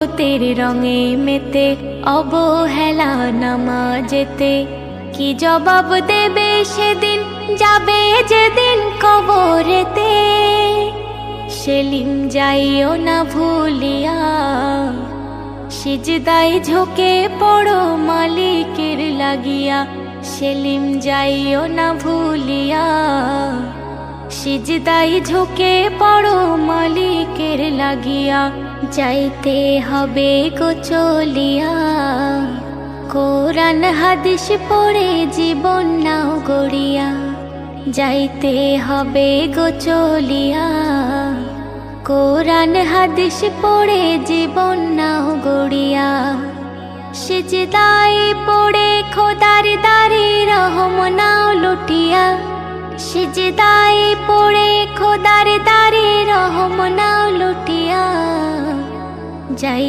তেরে রঙে মেতে অবহেলা নামাজেতে কি জবাব দেবে সেদিন, যাবে যেদিন কবরেতে। সেলিম যাইও না ভুলিয়া, সিজদায় ঝুঁকে পড়ো মালিকের লাগিয়া। সেলিম যাইও না ভুলিয়া, সিজদায় ঝুঁকে পড়ো মালিকের লাগিয়া। যাইতে হবে গো চলিয়া, কোরআন হাদিস পড়ে জীবন নাও গড়িয়া। যাইতে হবে গো চলিয়া, কোরআন হাদিস পড়ে জীবন নাও গড়িয়া। সিজদায় পড়ে খোদার দারে রহম নাও লুটিয়া। সিজদায় পড়ে খোদার দারে রহম নাও লুটিয়া। যাই